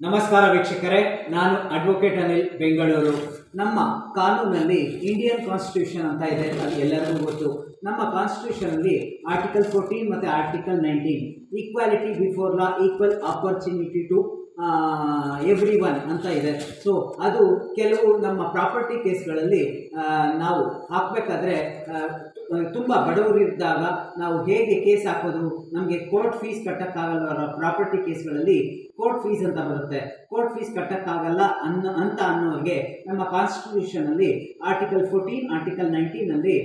ನಮಸ್ಕಾರ ವೀಕ್ಷಕರೇ, ನಾನು ಅಡ್ವೊಕೇಟ್ ಅನಿಲ್ ಬೆಂಗಳೂರು. ನಮ್ಮ ಕಾನೂನಲ್ಲಿ ಇಂಡಿಯನ್ ಕಾನ್ಸ್ಟಿಟ್ಯೂಷನ್ ಅಂತ ಇದೆ, ಅದು ಎಲ್ಲರಿಗೂ ಗೊತ್ತು. ನಮ್ಮ ಕಾನ್ಸ್ಟಿಟ್ಯೂಷನಲ್ಲಿ ಆರ್ಟಿಕಲ್ 14 ಮತ್ತು article 19 equality before law, equal opportunity to every one ಅಂತ ಇದೆ. ಸೊ ಅದು ಕೆಲವು ನಮ್ಮ ಪ್ರಾಪರ್ಟಿ ಕೇಸ್ಗಳಲ್ಲಿ ನಾವು ಹಾಕಬೇಕಾದ್ರೆ ತುಂಬ ಬಡವರಿದ್ದಾಗ ನಾವು ಹೇಗೆ ಕೇಸ್ ಹಾಕೋದು, ನಮಗೆ ಕೋರ್ಟ್ ಫೀಸ್ ಕಟ್ಟೋಕ್ಕಾಗಲ್ಲ. ಪ್ರಾಪರ್ಟಿ ಕೇಸ್ಗಳಲ್ಲಿ ಕೋರ್ಟ್ ಫೀಸ್ ಅಂತ ಬರುತ್ತೆ, ಕೋರ್ಟ್ ಫೀಸ್ ಕಟ್ಟೋಕ್ಕಾಗಲ್ಲ ಅನ್ನೋರಿಗೆ ನಮ್ಮ ಕಾನ್ಸ್ಟಿಟ್ಯೂಷನಲ್ಲಿ ಆರ್ಟಿಕಲ್ 14 ಆರ್ಟಿಕಲ್ 19ನಲ್ಲಿ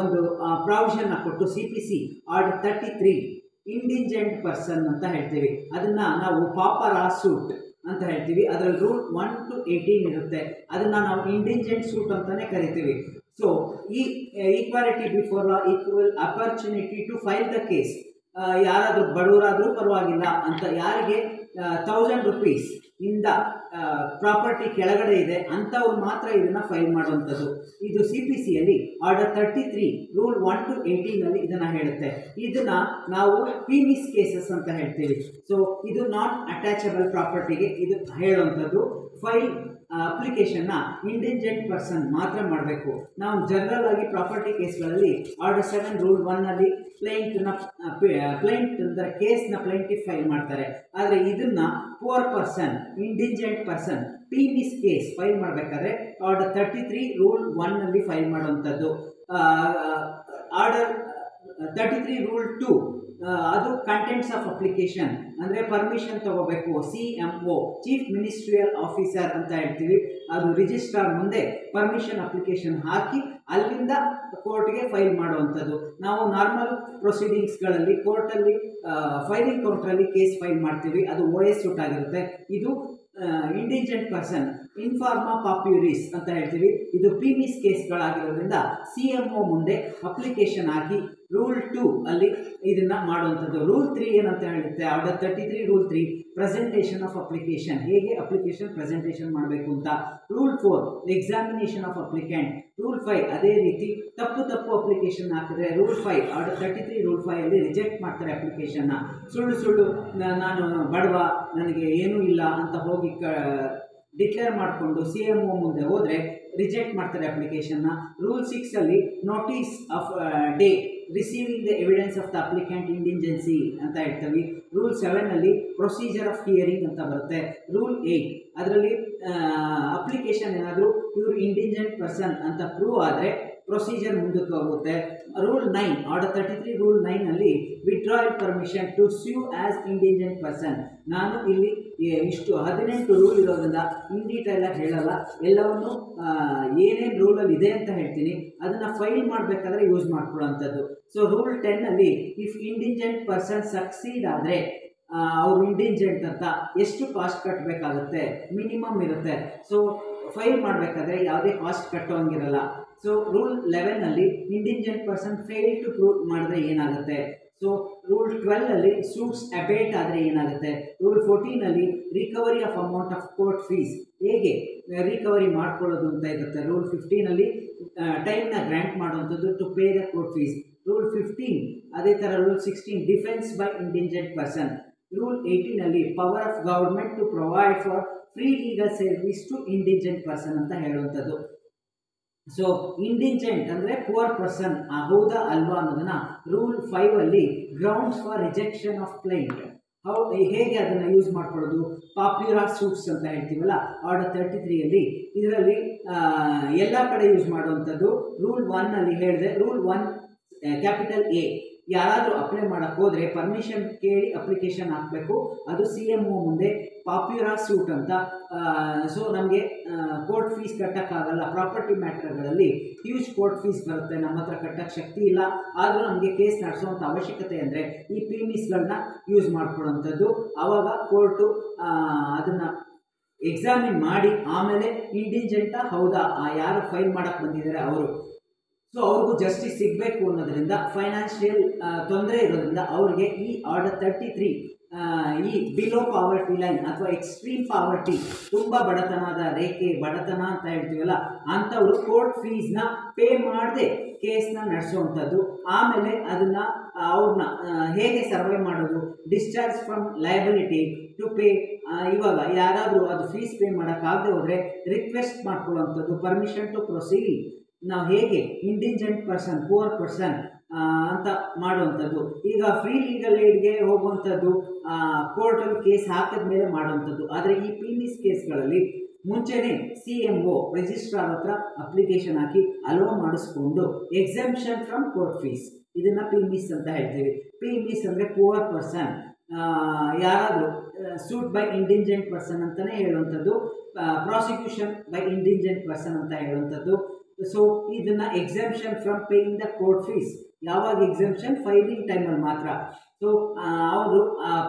ಒಂದು ಪ್ರಾವಿಷನ್ನ ಕೊಟ್ಟು CPC ಆರ್ಡರ್ 33 ಇಂಡಿಜೆಂಟ್ ಪರ್ಸನ್ ಅಂತ ಹೇಳ್ತೀವಿ. ಅದನ್ನು ನಾವು ಪಾಪರಾ ಸೂಟ್ ಅಂತ ಹೇಳ್ತೀವಿ. ಅದರಲ್ಲಿ ರೂಲ್ 1 to 18 ಇರುತ್ತೆ. ಅದನ್ನು ನಾವು ಇಂಡಿಜೆಂಟ್ ಸೂಟ್ ಅಂತಲೇ ಕರಿತೀವಿ. ಸೊ ಈ equality before law, equal opportunity to file the case, ಯಾರಾದರೂ ಬಡವರಾದರೂ ಪರವಾಗಿಲ್ಲ ಅಂತ ಯಾರಿಗೆ 1000 rupees ಇಂದ ಪ್ರಾಪರ್ಟಿ ಕೆಳಗಡೆ ಇದೆ ಅಂಥವ್ರು ಮಾತ್ರ ಇದನ್ನು ಫೈಲ್ ಮಾಡುವಂಥದ್ದು. ಇದು CPCಯಲ್ಲಿ ಆರ್ಡರ್ 33 ರೂಲ್ 1 to 18ನಲ್ಲಿ ಇದನ್ನು ಹೇಳುತ್ತೆ. ಇದನ್ನು ನಾವು ಪಿಮಿಸ್ ಕೇಸಸ್ ಅಂತ ಹೇಳ್ತೀವಿ. ಸೊ ಇದು ನಾಟ್ ಅಟ್ಯಾಚಬಲ್ ಪ್ರಾಪರ್ಟಿಗೆ ಇದು ಹೇಳುವಂಥದ್ದು. ಫೈಲ್ ಅಪ್ಲಿಕೇಶನ್ನ ಇಂಡಿಜೆಂಟ್ ಪರ್ಸನ್ ಮಾತ್ರ ಮಾಡಬೇಕು. ನಾವು ಜನರಲ್ ಆಗಿ ಪ್ರಾಪರ್ಟಿ ಕೇಸ್ಗಳಲ್ಲಿ ಆರ್ಡರ್ 7 ರೂಲ್ 1ನಲ್ಲಿ ಪ್ಲೇಂಟ್ ಅಂದರೆ ಕೇಸ್ನ ಪ್ಲೇಂಟಿಫ್ ಫೈಲ್ ಮಾಡ್ತಾರೆ. ಆದರೆ ಇದನ್ನು ಪುವರ್ ಪರ್ಸನ್, ಇಂಡಿಜೆಂಟ್ ಪರ್ಸನ್ ಪಿಮಿಸ್ ಕೇಸ್ ಫೈಲ್ ಮಾಡಬೇಕಾದ್ರೆ ಆರ್ಡರ್ 33 ರೂಲ್ 1ನಲ್ಲಿ ಫೈಲ್ ಮಾಡುವಂಥದ್ದು. ಆರ್ಡರ್ 33 ರೂಲ್ 2 ಅದು ಕಂಟೆಂಟ್ಸ್ ಆಫ್ ಅಪ್ಲಿಕೇಶನ್ ಅಂದರೆ ಪರ್ಮಿಷನ್ ತಗೋಬೇಕು. CMO ಚೀಫ್ ಮಿನಿಸ್ಟ್ರಿಯಲ್ ಆಫೀಸರ್ ಅಂತ ಹೇಳ್ತೀವಿ. ಅದು ರಿಜಿಸ್ಟ್ರಾರ್ ಮುಂದೆ ಪರ್ಮಿಷನ್ ಅಪ್ಲಿಕೇಶನ್ ಹಾಕಿ ಅಲ್ಲಿಂದ ಕೋರ್ಟ್ಗೆ ಫೈಲ್ ಮಾಡುವಂಥದ್ದು. ನಾವು ನಾರ್ಮಲ್ ಪ್ರೊಸೀಡಿಂಗ್ಸ್ಗಳಲ್ಲಿ ಕೋರ್ಟಲ್ಲಿ ಫೈಲಿಂಗ್ ಕೌಂಟ್ರಲ್ಲಿ ಕೇಸ್ ಫೈಲ್ ಮಾಡ್ತೀವಿ, ಅದು OS ಸೂಟ್ ಆಗಿರುತ್ತೆ. ಇದು ಇಂಡಿಜೆಂಟ್ ಪರ್ಸನ್ ಇನ್ಫಾರ್ಮಾ ಪಾಪ್ಯೂರಿಸ್ ಅಂತ ಹೇಳ್ತೀವಿ. ಇದು ಪಿಮಿಸ್ ಕೇಸ್ಗಳಾಗಿರೋದ್ರಿಂದ CMO ಮುಂದೆ ಅಪ್ಲಿಕೇಶನ್ ಹಾಕಿ ರೂಲ್ 2 ಅಲ್ಲಿ ಇದನ್ನು ಮಾಡುವಂಥದ್ದು. ರೂಲ್ 3 ಏನಂತ ಹೇಳುತ್ತೆ, order 33 rule 3 presentation of application, ಹೇಗೆ ಅಪ್ಲಿಕೇಶನ್ ಪ್ರೆಸೆಂಟೇಷನ್ ಮಾಡಬೇಕು ಅಂತ. Rule 4 examination of applicant. Rule 5 ಅದೇ ರೀತಿ ತಪ್ಪು ಅಪ್ಲಿಕೇಶನ್ ಹಾಕಿದ್ರೆ ರೂಲ್ 5 ಆರ್ಡರ್ 33 ರೂಲ್ 5ಅಲ್ಲಿ ರಿಜೆಕ್ಟ್ ಮಾಡ್ತಾರೆ ಅಪ್ಲಿಕೇಶನ್ನ. ಸುಳ್ಳು ನಾನು ಬಡವ, ನನಗೆ ಏನೂ ಇಲ್ಲ ಅಂತ ಹೋಗಿ ಡಿಕ್ಲೇರ್ ಮಾಡಿಕೊಂಡು CMO ಮುಂದೆ ಹೋದರೆ ರಿಜೆಕ್ಟ್ ಮಾಡ್ತಾರೆ ಅಪ್ಲಿಕೇಶನ್ನ. ರೂಲ್ 6ಅಲ್ಲಿ notice of day receiving the evidence of the applicant indigency ಅಂತ ಹೇಳ್ತೀವಿ. ರೂಲ್ 7ಅಲ್ಲಿ ಪ್ರೊಸೀಜರ್ ಆಫ್ ಹಿಯರಿಂಗ್ ಅಂತ ಬರುತ್ತೆ. ರೂಲ್ 8 ಅದರಲ್ಲಿ ಅಪ್ಲಿಕೇಶನ್ ಏನಾದರೂ ಇವರು ಇಂಡಿಜೆಂಟ್ ಪರ್ಸನ್ ಅಂತ ಪ್ರೂವ್ ಆದರೆ ಪ್ರೊಸೀಜರ್ ಮುಂದಕ್ಕೆ ಹೋಗುತ್ತೆ. ರೂಲ್ 9 ಆರ್ಡರ್ 33 ರೂಲ್ 9ನಲ್ಲಿ withdrawal permission to sue as indigent person. ನಾನು ಇಲ್ಲಿ ಇಷ್ಟು 18 ರೂಲ್ ಇರೋದ್ರಿಂದ ಇನ್ ಡೀಟೇಲಾಗಿ ಹೇಳಲ್ಲ, ಎಲ್ಲವನ್ನು ಏನೇನು ರೂಲಲ್ಲಿ ಇದೆ ಅಂತ ಹೇಳ್ತೀನಿ. ಅದನ್ನು ಫೈಲ್ ಮಾಡಬೇಕಾದ್ರೆ ಯೂಸ್ ಮಾಡ್ಕೊಳ್ಳೋಂಥದ್ದು. ಸೊ ರೂಲ್ 10ನಲ್ಲಿ ಇಫ್ ಇಂಡಿಜೆಂಟ್ ಪರ್ಸನ್ ಸಕ್ಸೀಡ್ ಆದರೆ ಅವರು ಇಂಡಿಜೆಂಟ್ ಅಂತ ಎಷ್ಟು ಕಾಸ್ಟ್ ಕಟ್ಟಬೇಕಾಗುತ್ತೆ, ಮಿನಿಮಮ್ ಇರುತ್ತೆ. ಸೊ ಫೈಲ್ ಮಾಡಬೇಕಾದ್ರೆ ಯಾವುದೇ ಕಾಸ್ಟ್ ಕಟ್ಟೋಂಗಿರಲ್ಲ. ಸೊ ರೂಲ್ 11ನಲ್ಲಿ indigent person fail to prove ಮಾಡಿದ್ರೆ ಏನಾಗುತ್ತೆ. ಸೊ ರೂಲ್ 12ಅಲ್ಲಿ ಸೂಟ್ಸ್ ಅಬೇಟ್ ಆದರೆ ಏನಾಗುತ್ತೆ. ರೂಲ್ 14ನಲ್ಲಿ recovery of amount of court fees, ಹೇಗೆ ರಿಕವರಿ ಮಾಡ್ಕೊಳ್ಳೋದು ಅಂತ ಇರುತ್ತೆ. ರೂಲ್ 15ನಲ್ಲಿ ಟೈಮ್ನ ಗ್ರ್ಯಾಂಟ್ ಮಾಡುವಂಥದ್ದು to pay the court fees. Rule 15 ಅದೇ ಥರ. Rule 16 defence by indigent person. Rule 18ನಲ್ಲಿ power of government to provide for free legal service to indigent person ಅಂತ ಹೇಳುವಂಥದ್ದು. ಸೊ ಇಂಡಿಜೆಂಟ್ ಅಂದರೆ ಪುವರ್ ಪರ್ಸನ್ ಹೌದಾ ಅಲ್ವಾ ಅನ್ನೋದನ್ನು ರೂಲ್ 5ಅಲ್ಲಿ grounds for rejection of client, ಹೇಗೆ ಅದನ್ನು ಯೂಸ್ ಮಾಡ್ಕೊಳ್ಳೋದು, ಪಾಪ್ಯುಲರ್ ಸೂಟ್ಸ್ ಅಂತ ಹೇಳ್ತೀವಲ್ಲ ಆರ್ಡರ್ 33ಯಲ್ಲಿ. ಇದರಲ್ಲಿ ಎಲ್ಲ ಕಡೆ ಯೂಸ್ ಮಾಡುವಂಥದ್ದು. ರೂಲ್ 1ನಲ್ಲಿ ಹೇಳಿದೆ, ರೂಲ್ 1 ಕ್ಯಾಪಿಟಲ್ A ಯಾರಾದರೂ ಅಪ್ಲೈ ಮಾಡೋಕ್ಕೆ ಹೋದರೆ ಪರ್ಮಿಷನ್ ಕೇಳಿ ಅಪ್ಲಿಕೇಶನ್ ಹಾಕಬೇಕು. ಅದು CMO ಮುಂದೆ ಪಾಪ್ಯುಲರ್ ಸೂಟ್ ಅಂತ. ಸೊ ನಮಗೆ ಕೋರ್ಟ್ ಫೀಸ್ ಕಟ್ಟೋಕ್ಕಾಗಲ್ಲ. ಪ್ರಾಪರ್ಟಿ ಮ್ಯಾಟ್ರ್ಗಳಲ್ಲಿ ಹ್ಯೂಜ್ ಕೋರ್ಟ್ ಫೀಸ್ ಬರುತ್ತೆ, ನಮ್ಮ ಹತ್ರ ಕಟ್ಟೋಕ್ಕೆ ಶಕ್ತಿ ಇಲ್ಲ. ಆದರೂ ನಮಗೆ ಕೇಸ್ ನಡೆಸೋವಂಥ ಅವಶ್ಯಕತೆ ಅಂದರೆ ಈ ಪಿಮಿಸ್ಗಳನ್ನ ಯೂಸ್ ಮಾಡ್ಕೊಳ್ಳೋವಂಥದ್ದು. ಆವಾಗ ಕೋರ್ಟು ಅದನ್ನು ಎಕ್ಸಾಮಿನ್ ಮಾಡಿ ಆಮೇಲೆ ಇಂಡಿಜೆಂಟಾ ಹೌದಾ, ಯಾರು ಫೈಲ್ ಮಾಡೋಕ್ಕೆ ಬಂದಿದ್ದಾರೆ ಅವರು, ಸೊ ಅವ್ರಿಗೂ ಜಸ್ಟಿಸ್ ಸಿಗಬೇಕು ಅನ್ನೋದ್ರಿಂದ, ಫೈನಾನ್ಷಿಯಲ್ ತೊಂದರೆ ಇರೋದ್ರಿಂದ ಅವ್ರಿಗೆ ಈ ಆರ್ಡರ್ 33 ಈ ಬಿಲೋ ಪಾವರ್ಟಿ ಲೈನ್ ಅಥವಾ ಎಕ್ಸ್ಟ್ರೀಮ್ ಪಾವರ್ಟಿ, ತುಂಬ ಬಡತನದ ರೇಖೆ, ಬಡತನ ಅಂತ ಹೇಳ್ತೀವಲ್ಲ ಅಂಥವ್ರು ಕೋರ್ಟ್ ಫೀಸ್ನ ಪೇ ಮಾಡದೆ ಕೇಸ್ನ ನಡೆಸುವಂಥದ್ದು. ಆಮೇಲೆ ಅದನ್ನು ಅವ್ರನ್ನ ಹೇಗೆ ಸರ್ವೈವ್ ಮಾಡೋದು, discharge from liability to pay ಇವಾಗ ಯಾರಾದರೂ ಅದು ಫೀಸ್ ಪೇ ಮಾಡೋಕ್ಕಾಗದೆ ಹೋದರೆ ರಿಕ್ವೆಸ್ಟ್ ಮಾಡ್ಕೊಳ್ಳೋವಂಥದ್ದು, ಪರ್ಮಿಷನ್ ಟು ಪ್ರೊಸೀಡ್. ನಾವು ಹೇಗೆ ಇಂಡಿಜೆಂಟ್ ಪರ್ಸನ್, ಪುವರ್ ಪರ್ಸನ್ ಅಂತ ಮಾಡುವಂಥದ್ದು. ಈಗ ಫ್ರೀ ಲೀಗಲ್ ಏಡ್ಗೆ ಹೋಗುವಂಥದ್ದು ಕೋರ್ಟಲ್ಲಿ ಕೇಸ್ ಹಾಕಿದ ಮೇಲೆ ಮಾಡುವಂಥದ್ದು. ಆದರೆ ಈ ಪಿಮಿಸ್ ಕೇಸ್ಗಳಲ್ಲಿ ಮುಂಚೆನೇ CMO ರಿಜಿಸ್ಟ್ರಾರ್ ಹತ್ರ ಅಪ್ಲಿಕೇಶನ್ ಹಾಕಿ ಅಲೋ ಮಾಡಿಸ್ಕೊಂಡು ಎಕ್ಸೆಂಪ್ಷನ್ ಫ್ರಮ್ ಕೋರ್ಟ್ ಫೀಸ್, ಇದನ್ನು ಪಿಮಿಸ್ ಅಂತ ಹೇಳ್ತೀವಿ. ಪಿಮಿಸ್ ಅಂದರೆ ಪುವರ್ ಪರ್ಸನ್, ಯಾರಾದರೂ ಸೂಟ್ ಬೈ ಇಂಡಿಜೆಂಟ್ ಪರ್ಸನ್ ಅಂತಲೇ ಹೇಳುವಂಥದ್ದು, ಪ್ರಾಸಿಕ್ಯೂಷನ್ ಬೈ ಇಂಡಿಜೆಂಟ್ ಪರ್ಸನ್ ಅಂತ ಹೇಳುವಂಥದ್ದು. ಸೊ ಇದನ್ನು exemption from paying the court fees. ಯಾವಾಗ ಎಕ್ಸೆಂಪ್ಷನ್? ಫೈಲಿಂಗ್ ಟೈಮಲ್ಲಿ ಮಾತ್ರ. ಸೊ ಅವರು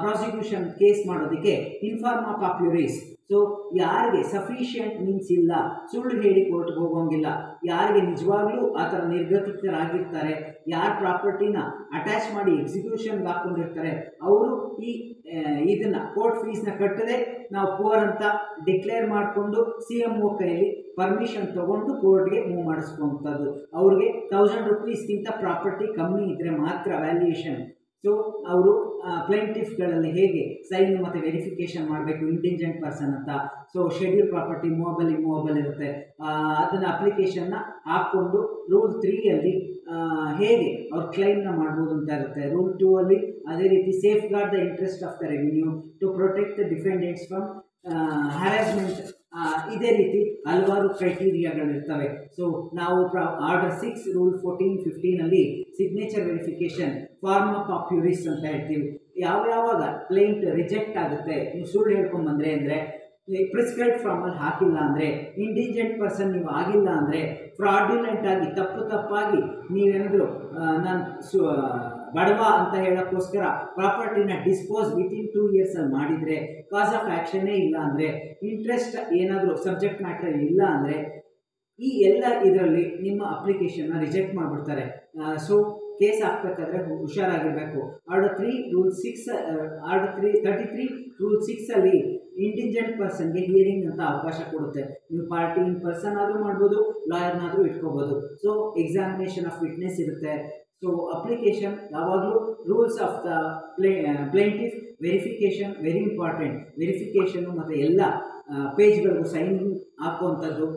ಪ್ರಾಸಿಕ್ಯೂಷನ್ ಕೇಸ್ ಮಾಡೋದಕ್ಕೆ ಇನ್ಫಾರ್ಮಾ ಪಾಪ್ಯುರಿಸ್. ಸೊ ಯಾರಿಗೆ ಸಫಿಷಿಯಂಟ್ ಮೀನ್ಸ್ ಇಲ್ಲ, ಸುಳ್ಳು ಹೇಳಿ ಕೋರ್ಟ್ಗೆ ಹೋಗೋಂಗಿಲ್ಲ, ಯಾರಿಗೆ ನಿಜವಾಗ್ಲೂ ಆ ಥರ ನಿರ್ಗತಿಕರಾಗಿರ್ತಾರೆ, ಯಾರ ಪ್ರಾಪರ್ಟಿನ ಅಟ್ಯಾಚ್ ಮಾಡಿ ಎಕ್ಸಿಕ್ಯೂಷನ್ಗೆ ಹಾಕ್ಕೊಂಡಿರ್ತಾರೆ, ಅವರು ಇದನ್ನು ಕೋರ್ಟ್ ಫೀಸ್ನ ಕಟ್ಟದೆ ನಾವು ಪುವರ್ ಅಂತ ಡಿಕ್ಲೇರ್ ಮಾಡಿಕೊಂಡು CMO ಕೈಯಲ್ಲಿ ಪರ್ಮಿಷನ್ ತೊಗೊಂಡು ಕೋರ್ಟ್ಗೆ ಮೂವ್ ಮಾಡಿಸ್ಕೊಂಥದ್ದು. ಅವ್ರಿಗೆ 1000 ರೂಪೀಸ್ಗಿಂತ ಪ್ರಾಪರ್ಟಿ ಕಮ್ಮಿ ಇದ್ದರೆ ಮಾತ್ರ ವ್ಯಾಲ್ಯೂಯೇಷನ್. ಸೊ ಅವರು ಪ್ಲೇಂಟಿಫ್ಗಳಲ್ಲಿ ಹೇಗೆ ಸೈನ್ ಮತ್ತು ವೆರಿಫಿಕೇಷನ್ ಮಾಡಬೇಕು ಇಂಡಿಜೆಂಟ್ ಪರ್ಸನ್ ಅಂತ. So schedule property movable immovable ಇರುತ್ತೆ, ಅದನ್ನು ಅಪ್ಲಿಕೇಶನ್ನ ಹಾಕ್ಕೊಂಡು ರೂಲ್ 3 ಹೇಗೆ ಅವ್ರ ಕ್ಲೈಮ್ನ ಮಾಡ್ಬೋದು ಅಂತ ಇರುತ್ತೆ. ರೂಲ್ 2 ಅದೇ ರೀತಿ safeguard the interest of the revenue to protect the defendants from harassment. ಇದೇ ರೀತಿ ಹಲವಾರು ಕ್ರೈಟೀರಿಯಾಗಳಿರ್ತವೆ. ಸೊ ನಾವು order 6 rule 14, 15 signature verification, forma pauperis ಅಂತ ಹೇಳ್ತೀವಿ. ಯಾವಾಗ ಕ್ಲೈಂಟ್ ರಿಜೆಕ್ಟ್ ಆಗುತ್ತೆ, ನೀವು ಸುಳ್ಳು ಹೇಳ್ಕೊಂಬಂದ್ರೆ ಅಂದರೆ, ಪ್ರಿಸ್ಕ್ರೈಬ್ ಫಾರ್ಮಲ್ಲಿ ಹಾಕಿಲ್ಲ ಅಂದರೆ, ಇಂಡಿಜೆಂಟ್ ಪರ್ಸನ್ ನೀವು ಆಗಿಲ್ಲ ಅಂದರೆ, ಫ್ರಾಡ್ಯುಲೆಂಟ್ ಆಗಿ ತಪ್ಪಾಗಿ ನೀವೇನಾದರೂ ನಾನು ಬಡವ ಅಂತ ಹೇಳೋಕ್ಕೋಸ್ಕರ ಪ್ರಾಪರ್ಟಿನ ಡಿಸ್ಪೋಸ್ ವಿತಿನ್ 2 ಇಯರ್ಸಲ್ಲಿ ಮಾಡಿದರೆ, ಕಾಸ್ ಆಫ್ ಆ್ಯಕ್ಷನ್ನೇ ಇಲ್ಲ ಅಂದರೆ, ಇಂಟ್ರೆಸ್ಟ್ ಏನಾದರೂ ಸಬ್ಜೆಕ್ಟ್ ಮ್ಯಾಟ್ರಲ್ಲಿ ಇಲ್ಲ ಅಂದರೆ, ಈ ಎಲ್ಲ ಇದರಲ್ಲಿ ನಿಮ್ಮ ಅಪ್ಲಿಕೇಶನ್ನ ರಿಜೆಕ್ಟ್ ಮಾಡಿಬಿಡ್ತಾರೆ. ಸೊ ಕೇಸ್ ಹಾಕಬೇಕಾದ್ರೆ ಹುಷಾರಾಗಿರಬೇಕು. Order 3 rule 6 order 33 rule 6 indigent ಪರ್ಸನ್ಗೆ ಹಿಯರಿಂಗ್ ಅಂತ ಅವಕಾಶ ಕೊಡುತ್ತೆ. ನೀವು ಪಾರ್ಟಿ ಇನ್ ಪರ್ಸನ್ ಆದರೂ ಮಾಡ್ಬೋದು, ಲಾಯರ್ನಾದರೂ ಇಟ್ಕೋಬೋದು. ಸೊ ಎಕ್ಸಾಮಿನೇಷನ್ ಆಫ್ ವಿಟ್ನೆಸ್ ಇರುತ್ತೆ. ಸೊ ಅಪ್ಲಿಕೇಶನ್ ಯಾವಾಗಲೂ rules of the plaintiff verification very important. Verification ಮತ್ತು ಎಲ್ಲ ಪೇಜ್ಗಳಿಗೂ ಸೈನ್ ಹಾಕುವಂಥದ್ದು,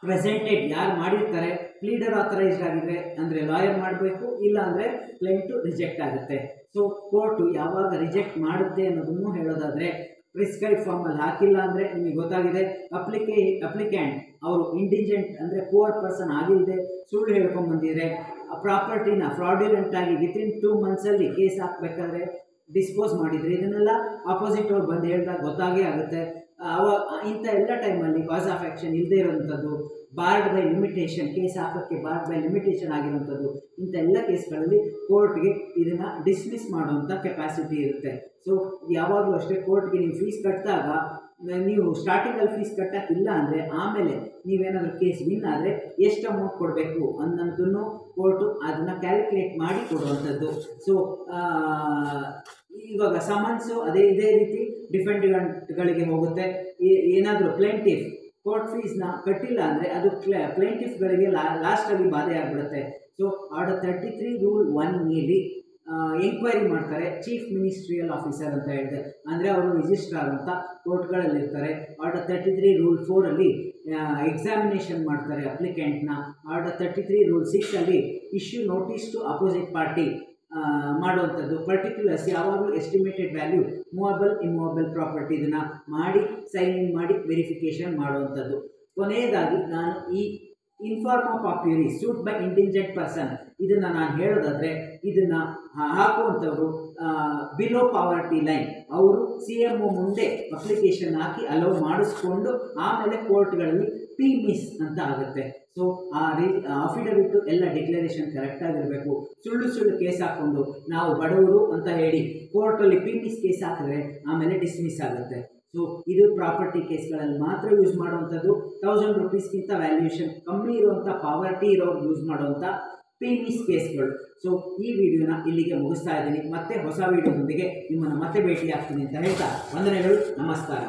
ಪ್ರೆಸೆಂಟೆಡ್ ಯಾರು ಮಾಡಿರ್ತಾರೆ, ಪ್ಲೀಡರ್ ಆಥರೈಸ್ಡ್ ಆಗಿದ್ರೆ ಅಂದರೆ ಲಾಯರ್ ಮಾಡಬೇಕು, ಇಲ್ಲ ಅಂದರೆ ಕ್ಲೈಂಟು ರಿಜೆಕ್ಟ್ ಆಗುತ್ತೆ. ಸೊ ಕೋರ್ಟು ಯಾವಾಗ ರಿಜೆಕ್ಟ್ ಮಾಡುತ್ತೆ ಅನ್ನೋದನ್ನು ಹೇಳೋದಾದರೆ, ಪ್ರಿಸ್ಕ್ರೈಬ್ ಫಾರ್ಮಲ್ಲಿ ಹಾಕಿಲ್ಲ ಅಂದರೆ ನಿಮಗೆ ಗೊತ್ತಾಗಿದೆ, ಅಪ್ಲಿಕ್ಯಾಂಟ್ ಅವರು ಇಂಡಿಜೆಂಟ್ ಅಂದರೆ ಪುವರ್ ಪರ್ಸನ್ ಆಗಿಲ್ಲದೆ ಸುಳ್ಳು ಹೇಳ್ಕೊಂಬಂದಿದ್ರೆ, ಪ್ರಾಪರ್ಟಿನ ಫ್ರಾಡ್ಯುಲೆಂಟಾಗಿ ವಿತಿನ್ 2 ಮಂತ್ಸಲ್ಲಿ ಕೇಸ್ ಹಾಕಬೇಕಾದ್ರೆ ಡಿಸ್ಪೋಸ್ ಮಾಡಿದರೆ, ಇದನ್ನೆಲ್ಲ ಆಪೋಸಿಟ್ ಅವ್ರು ಬಂದು ಹೇಳಿದಾಗ ಗೊತ್ತಾಗೇ ಆಗುತ್ತೆ. ಇಂಥ ಎಲ್ಲ ಟೈಮಲ್ಲಿ ಕಾಸ್ ಆಫ್ ಆ್ಯಕ್ಷನ್ ಇಲ್ಲದೇ ಇರೋವಂಥದ್ದು, ಬಾರ್ಡ್ ಬೈ ಲಿಮಿಟೇಷನ್, ಕೇಸ್ ಹಾಕೋಕ್ಕೆ ಬಾರ್ಡ್ ಬೈ ಲಿಮಿಟೇಷನ್ ಆಗಿರೋವಂಥದ್ದು, ಇಂಥ ಎಲ್ಲ ಕೇಸ್ಗಳಲ್ಲಿ ಕೋರ್ಟ್ಗೆ ಇದನ್ನು ಡಿಸ್ಮಿಸ್ ಮಾಡುವಂಥ ಕೆಪಾಸಿಟಿ ಇರುತ್ತೆ. ಸೊ ಯಾವಾಗಲೂ ಅಷ್ಟೇ ಕೋರ್ಟ್ಗೆ ನೀವು ಫೀಸ್ ಕಟ್ಟಿದಾಗ, ನೀವು ಸ್ಟಾರ್ಟಿಂಗಲ್ಲಿ ಫೀಸ್ ಕಟ್ಟೋಕ್ಕಿಲ್ಲ ಅಂದರೆ ಆಮೇಲೆ ನೀವೇನಾದರೂ ಕೇಸ್ ವಿನ್ ಆದರೆ ಎಷ್ಟು ಅಮೌಂಟ್ ಕೊಡಬೇಕು ಅನ್ನೋದನ್ನು ಕೋರ್ಟು ಅದನ್ನು ಕ್ಯಾಲ್ಕುಲೇಟ್ ಮಾಡಿ ಕೊಡುವಂಥದ್ದು. ಸೊ ಇವಾಗ ಸಮನ್ಸು ಇದೇ ರೀತಿ ಡಿಫೆಂಡೆಂಟ್ಗಳಿಗೆ ಹೋಗುತ್ತೆ. ಏನಾದರೂ ಪ್ಲೇಂಟಿಫ್ ಕೋರ್ಟ್ ಫೀಸ್ನ ಕಟ್ಟಿಲ್ಲ ಅಂದರೆ ಅದು ಪ್ಲೇಂಟಿಫ್ಗಳಿಗೆ ಲಾಸ್ಟಲ್ಲಿ ಬಾಧೆ ಆಗಿಬಿಡುತ್ತೆ. ಸೊ ಆರ್ಡರ್ 33 ರೂಲ್ 1 ಎಂಕ್ವೈರಿ ಮಾಡ್ತಾರೆ ಚೀಫ್ ಮಿನಿಸ್ಟ್ರಿಯಲ್ ಆಫೀಸರ್ ಅಂತ ಹೇಳಿದೆ, ಅಂದರೆ ಅವರು ರಿಜಿಸ್ಟ್ರಾರ್ ಅಂತ ಕೋರ್ಟ್ಗಳಲ್ಲಿರ್ತಾರೆ. ಆರ್ಡರ್ 33 ರೂಲ್ 4 ಎಕ್ಸಾಮಿನೇಷನ್ ಮಾಡ್ತಾರೆ ಅಪ್ಲಿಕೆಂಟ್ನ. Order 33 rule 6 issue notice to opposite party ಮಾಡುವಂಥದ್ದು. ಪರ್ಟಿಕ್ಯುಲರ್ಸ್ ಯಾವಾಗಲೂ estimated value movable immovable property ಇದನ್ನು ಮಾಡಿ ಸೈನ್ ಮಾಡಿ ವೆರಿಫಿಕೇಷನ್ ಮಾಡುವಂಥದ್ದು. ಕೊನೆಯದಾಗಿ ನಾನು ಈ in forma pauperis suit by indigent person ಇದನ್ನು ನಾನು ಹೇಳೋದಾದರೆ, ಇದನ್ನು ಹಾಕುವಂಥವರು ಬಿಲೋ ಪಾವರ್ಟಿ ಲೈನ್, ಅವರು CMO ಮುಂದೆ ಅಪ್ಲಿಕೇಶನ್ ಹಾಕಿ ಅಲೋ ಮಾಡಿಸ್ಕೊಂಡು ಆಮೇಲೆ ಕೋರ್ಟ್ಗಳಲ್ಲಿ ಪಿಮಿಸ್ ಅಂತ ಆಗುತ್ತೆ. ಸೊ ಆ ಅಫಿಡವಿಟ್ಟು ಎಲ್ಲ ಡಿಕ್ಲರೇಷನ್ ಕರೆಕ್ಟಾಗಿರಬೇಕು. ಸುಳ್ಳು ಕೇಸ್ ಹಾಕ್ಕೊಂಡು ನಾವು ಬಡವರು ಅಂತ ಹೇಳಿ ಕೋರ್ಟಲ್ಲಿ ಪಿಮಿಸ್ ಕೇಸ್ ಹಾಕಿದ್ರೆ ಆಮೇಲೆ ಡಿಸ್ಮಿಸ್ ಆಗುತ್ತೆ. ಸೊ ಇದು ಪ್ರಾಪರ್ಟಿ ಕೇಸ್ಗಳಲ್ಲಿ ಮಾತ್ರ ಯೂಸ್ ಮಾಡುವಂಥದ್ದು. 1000 ರೂಪೀಸ್ಗಿಂತ ವ್ಯಾಲ್ಯೂಯೇಷನ್ ಕಮ್ಮಿ ಇರುವಂಥ ಪಾವರ್ಟಿ ಇರೋರು ಯೂಸ್ ಮಾಡುವಂಥ ಪಿಮಿಸ್ ಕೇಸ್ಗಳು. ಸೊ ಈ ವಿಡಿಯೋನ ಇಲ್ಲಿಗೆ ಮುಗಿಸ್ತಾ ಇದ್ದೀನಿ. ಮತ್ತೆ ಹೊಸ ವಿಡಿಯೋದೊಂದಿಗೆ ನಿಮ್ಮನ್ನು ಮತ್ತೆ ಭೇಟಿ ಆಗ್ತೀನಿ ಅಂತ ಹೇಳ್ತಾ ವಂದನೆಗಳು, ನಮಸ್ಕಾರ.